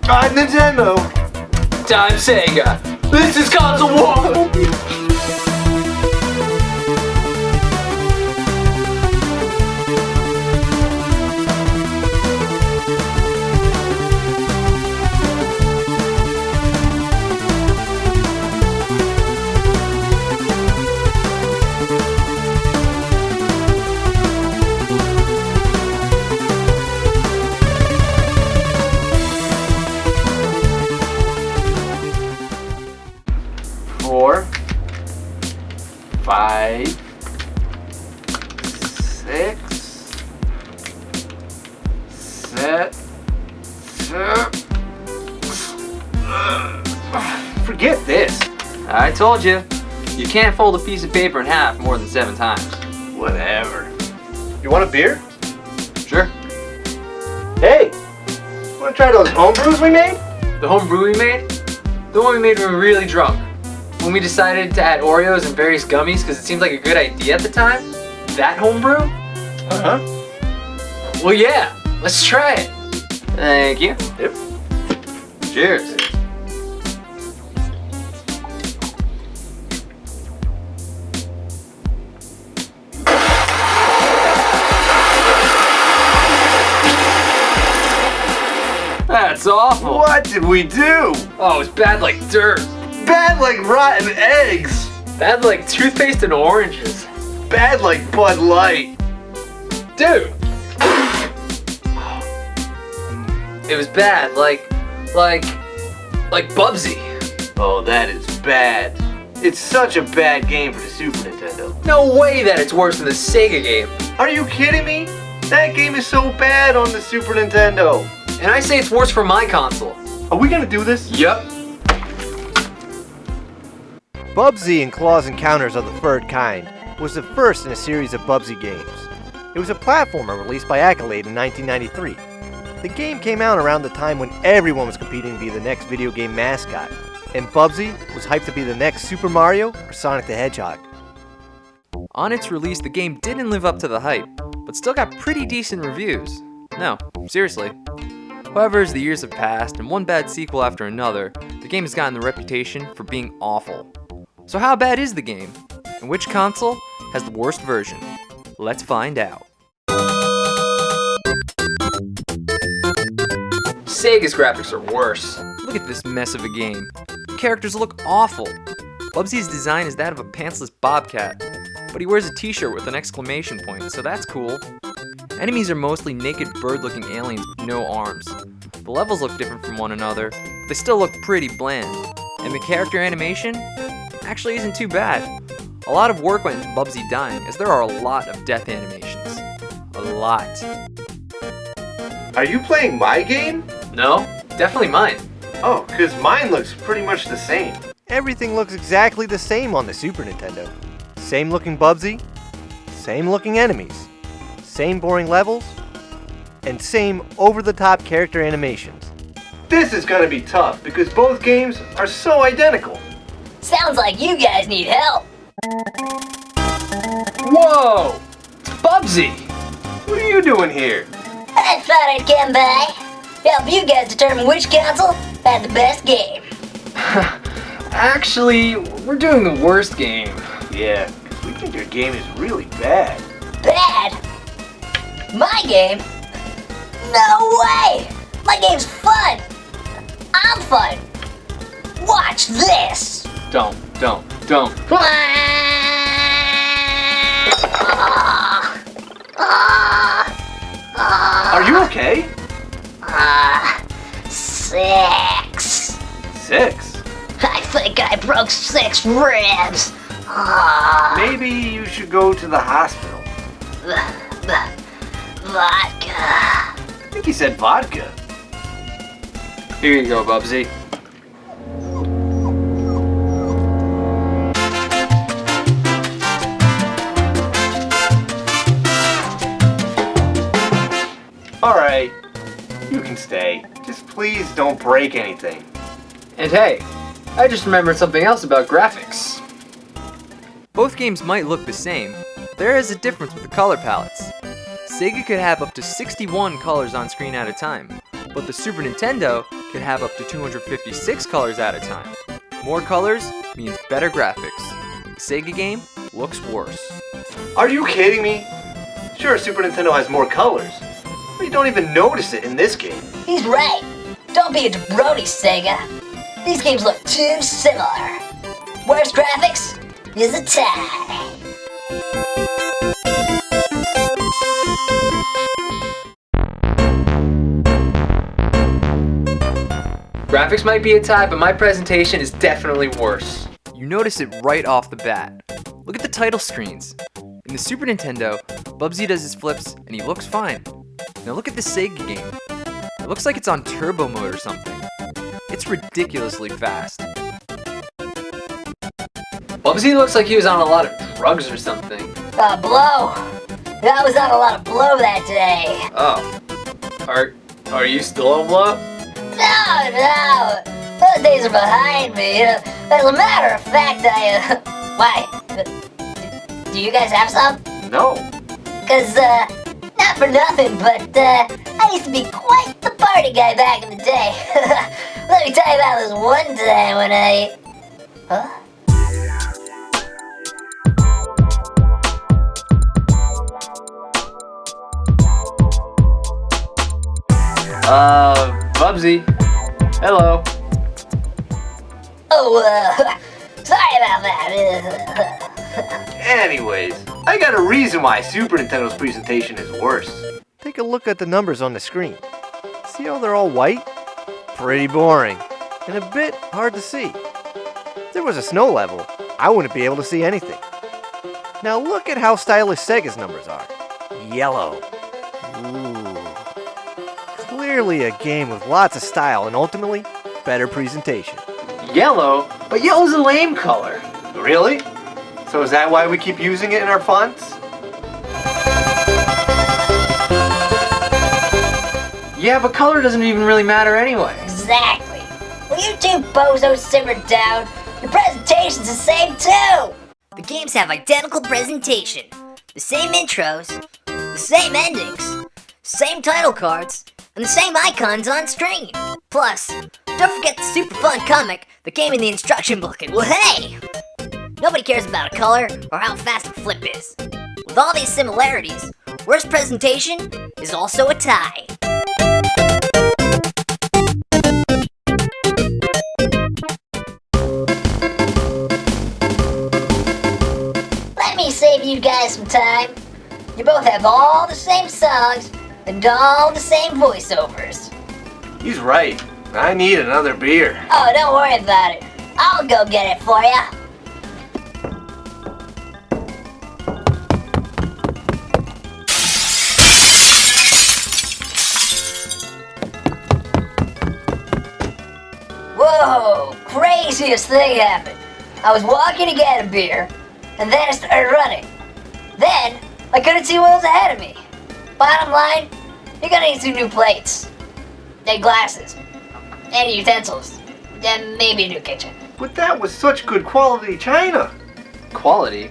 I'm Nintendo. I'm Sega. This is Console War. Four, 5, 6, 7. Forget this. I told you, you can't fold a piece of paper in half more than 7 times. Whatever. You want a beer? Sure. Hey, wanna try those homebrews we made? The home brew we made? The one we made when we were really drunk. When we decided to add Oreos and various gummies because it seemed like a good idea at the time? That homebrew? Uh-huh. Well, yeah. Let's try it. Thank you. Yep. Cheers. That's awful. What did we do? Oh, it's bad like dirt. Bad like rotten eggs. Bad like toothpaste and oranges. Bad like Bud Light. Dude. It was bad, like Bubsy. Oh, that is bad. It's such a bad game for the Super Nintendo. No way that it's worse than the Sega game. Are you kidding me? That game is so bad on the Super Nintendo. And I say it's worse for my console. Are we gonna do this? Yup. Bubsy and Claw's Encounters of the Third Kind was the first in a series of Bubsy games. It was a platformer released by Accolade in 1993. The game came out around the time when everyone was competing to be the next video game mascot, and Bubsy was hyped to be the next Super Mario or Sonic the Hedgehog. On its release, the game didn't live up to the hype, but still got pretty decent reviews. No, seriously. However, as the years have passed and one bad sequel after another, the game has gotten the reputation for being awful. So how bad is the game? And which console has the worst version? Let's find out. Sega's graphics are worse. Look at this mess of a game. The characters look awful. Bubsy's design is that of a pantsless bobcat, but he wears a t-shirt with an exclamation point, so that's cool. Enemies are mostly naked bird-looking aliens with no arms. The levels look different from one another, but they still look pretty bland. And the character animation actually isn't too bad. A lot of work went into Bubsy dying, as there are a lot of death animations. A lot. Are you playing my game? No, definitely mine. Oh, because mine looks pretty much the same. Everything looks exactly the same on the Super Nintendo. Same looking Bubsy, same looking enemies, same boring levels, and same over-the-top character animations. This is gonna be tough because both games are so identical. Sounds like you guys need help. Whoa! It's Bubsy! What are you doing here? I thought I'd come by, help you guys determine which console had the best game. Actually, we're doing the worst game. Yeah, 'cause we think your game is really bad. Bad? My game? No way! My game's fun! I'm fun! Watch this! Don't. Are you okay? 6. 6. I think I broke 6 ribs. Maybe you should go to the hospital. Vodka. I think he said vodka. Here you go, Bubsy. Alright, you can stay. Just please don't break anything. And hey, I just remembered something else about graphics. Both games might look the same, but there is a difference with the color palettes. Sega could have up to 61 colors on screen at a time, but the Super Nintendo could have up to 256 colors at a time. More colors means better graphics. The Sega game looks worse. Are you kidding me? Sure, Super Nintendo has more colors, but you don't even notice it in this game. He's right. Don't be a jabroni, Sega. These games look too similar. Worst graphics is a tie. Graphics might be a tie, but my presentation is definitely worse. You notice it right off the bat. Look at the title screens. In the Super Nintendo, Bubsy does his flips and he looks fine. Now look at the Sega game. It looks like it's on turbo mode or something. It's ridiculously fast. Bubsy looks like he was on a lot of drugs or something. Blow. I was on a lot of blow that day. Oh. Are you still on blow? No. Those days are behind me. As a matter of fact, why? Do you guys have some? No. Cause, not for nothing, but, I used to be quite the party guy back in the day. Let me tell you about this one time when I... Huh? Bubsy. Hello. Oh, sorry about that. Anyways, I got a reason why Super Nintendo's presentation is worse. Take a look at the numbers on the screen. See how they're all white? Pretty boring, and a bit hard to see. If there was a snow level, I wouldn't be able to see anything. Now look at how stylish Sega's numbers are. Yellow. Ooh. Clearly a game with lots of style and ultimately, better presentation. Yellow? But yellow's a lame color. Really? So is that why we keep using it in our fonts? Yeah, but color doesn't even really matter anyway. Exactly. Will you two bozos simmer down? Your presentation's the same too! The games have identical presentation, the same intros, the same endings, same title cards, and the same icons on screen. Plus, don't forget the super fun comic that came in the instruction booklet. Well, hey! Nobody cares about a color or how fast a flip is. With all these similarities, worst presentation is also a tie. Let me save you guys some time. You both have all the same songs and all the same voiceovers. He's right. I need another beer. Oh, don't worry about it. I'll go get it for ya. Whoa, craziest thing happened. I was walking to get a beer, and then I started running. Then, I couldn't see what was ahead of me. Bottom line, you're gonna need some new plates, and glasses, and utensils, and maybe a new kitchen. But that was such good quality china. Quality?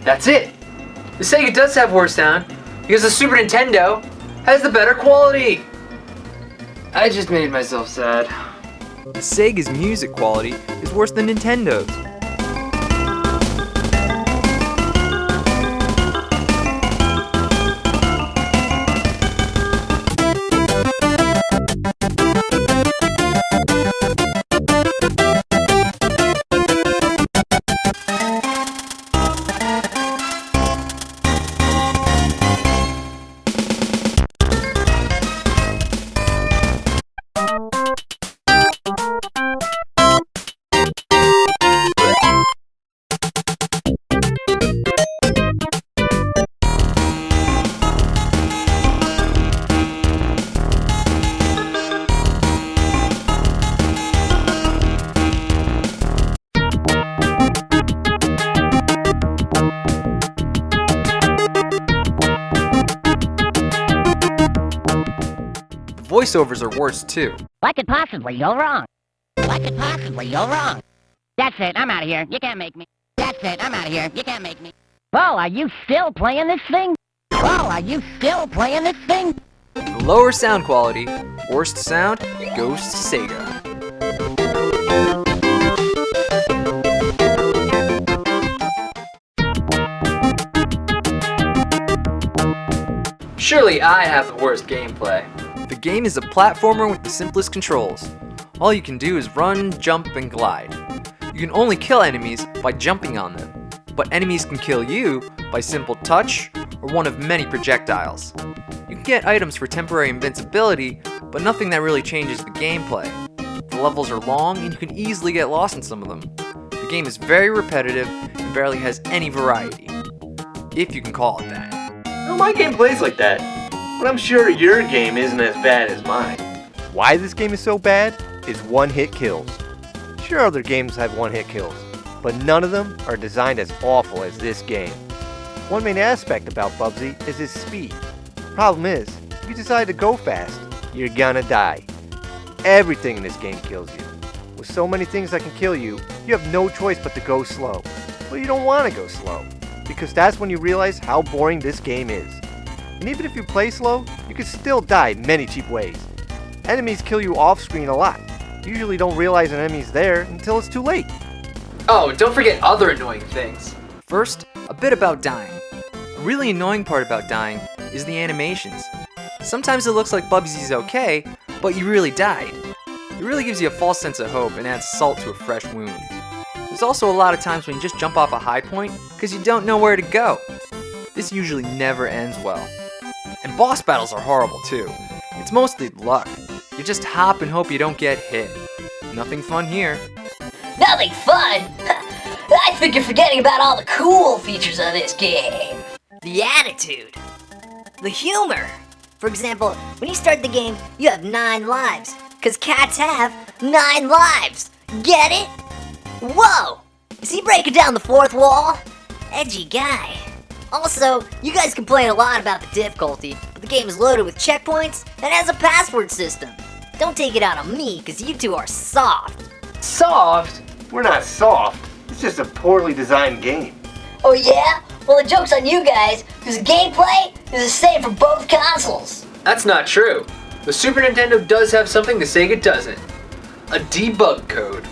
That's it. The Sega does have worse sound because the Super Nintendo has the better quality. I just made myself sad. The Sega's music quality is worse than Nintendo's. Voiceovers are worse too. What could possibly go wrong? What could possibly go wrong? That's it, I'm out of here. You can't make me. That's it, I'm out of here. You can't make me. Whoa, are you still playing this thing? Whoa, are you still playing this thing? The lower sound quality, worst sound, goes to Sega. Surely I have the worst gameplay. The game is a platformer with the simplest controls. All you can do is run, jump, and glide. You can only kill enemies by jumping on them, but enemies can kill you by simple touch or one of many projectiles. You can get items for temporary invincibility, but nothing that really changes the gameplay. The levels are long and you can easily get lost in some of them. The game is very repetitive and barely has any variety, if you can call it that. No, my game plays like that, but I'm sure your game isn't as bad as mine. Why this game is so bad is one-hit kills. Sure, other games have one-hit kills, but none of them are designed as awful as this game. One main aspect about Bubsy is its speed. Problem is, if you decide to go fast, you're gonna die. Everything in this game kills you. With so many things that can kill you, you have no choice but to go slow. But you don't want to go slow, because that's when you realize how boring this game is. And even if you play slow, you can still die many cheap ways. Enemies kill you off screen a lot. You usually don't realize an enemy's there until it's too late. Oh, don't forget other annoying things. First, a bit about dying. A really annoying part about dying is the animations. Sometimes it looks like Bubsy's okay, but you really died. It really gives you a false sense of hope and adds salt to a fresh wound. There's also a lot of times when you just jump off a high point because you don't know where to go. This usually never ends well. And boss battles are horrible too. It's mostly luck. You just hop and hope you don't get hit. Nothing fun here. Nothing fun? I think you're forgetting about all the cool features of this game. The attitude. The humor. For example, when you start the game, you have 9 lives. Cause cats have 9 lives. Get it? Whoa! Is he breaking down the 4th wall? Edgy guy. Also, you guys complain a lot about the difficulty, but the game is loaded with checkpoints and has a password system. Don't take it out on me, cause you two are soft. Soft? We're not soft. It's just a poorly designed game. Oh yeah? Well, the joke's on you guys, because the gameplay is the same for both consoles. That's not true. The Super Nintendo does have something the Sega doesn't. A debug code.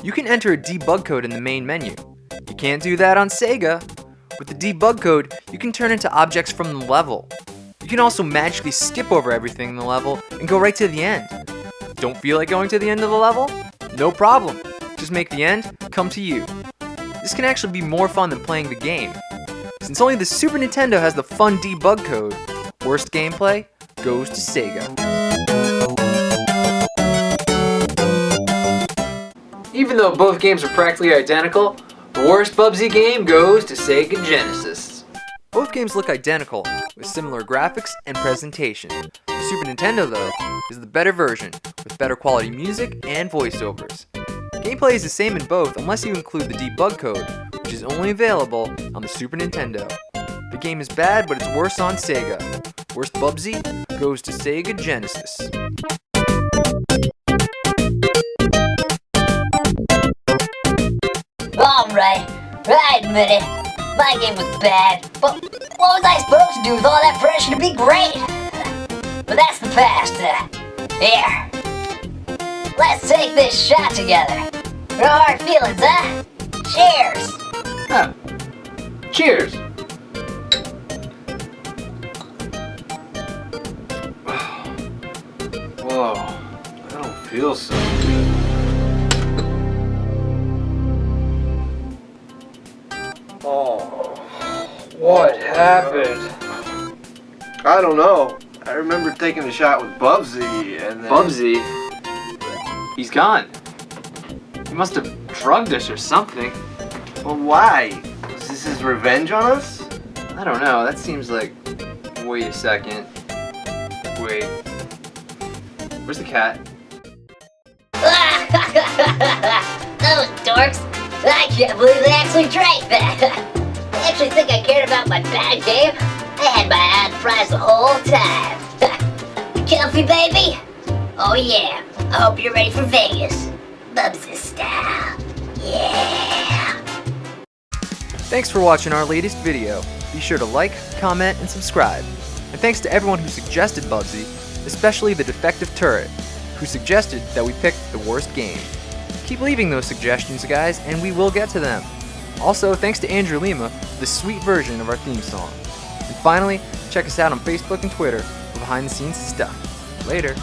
You can enter a debug code in the main menu. You can't do that on Sega. With the debug code, you can turn into objects from the level. You can also magically skip over everything in the level and go right to the end. Don't feel like going to the end of the level? No problem. Just make the end come to you. This can actually be more fun than playing the game. Since only the Super Nintendo has the fun debug code, worst gameplay goes to Sega. Even though both games are practically identical, the worst Bubsy game goes to Sega Genesis. Both games look identical, with similar graphics and presentation. The Super Nintendo, though, is the better version, with better quality music and voiceovers. Gameplay is the same in both unless you include the debug code, which is only available on the Super Nintendo. The game is bad, but it's worse on Sega. Worst Bubsy goes to Sega Genesis. Alright, I admit it. My game was bad, but what was I supposed to do with all that pressure to be great? But that's the past. Here. Let's take this shot together. No hard feelings, huh? Cheers! Huh. Cheers! Whoa, I don't feel so good. Oh, what happened? I don't know. I remember taking a shot with Bubsy and then... Bubsy? He's gone. He must have drugged us or something. Well, why? Is this his revenge on us? I don't know, that seems like... Wait a second. Wait. Where's the cat? Those dorks! I can't believe they actually drank that! They actually think I cared about my bad game? I had my eye on the prize the whole time! Comfy, baby? Oh yeah, I hope you're ready for Vegas. Bubsy style. Yeah! Thanks for watching our latest video. Be sure to like, comment, and subscribe. And thanks to everyone who suggested Bubsy, especially the Defective Turret, who suggested that we pick the worst game. Keep leaving those suggestions, guys, and we will get to them. Also, thanks to Andrew Lima for the sweet version of our theme song. And finally, check us out on Facebook and Twitter for behind the scenes stuff. Later.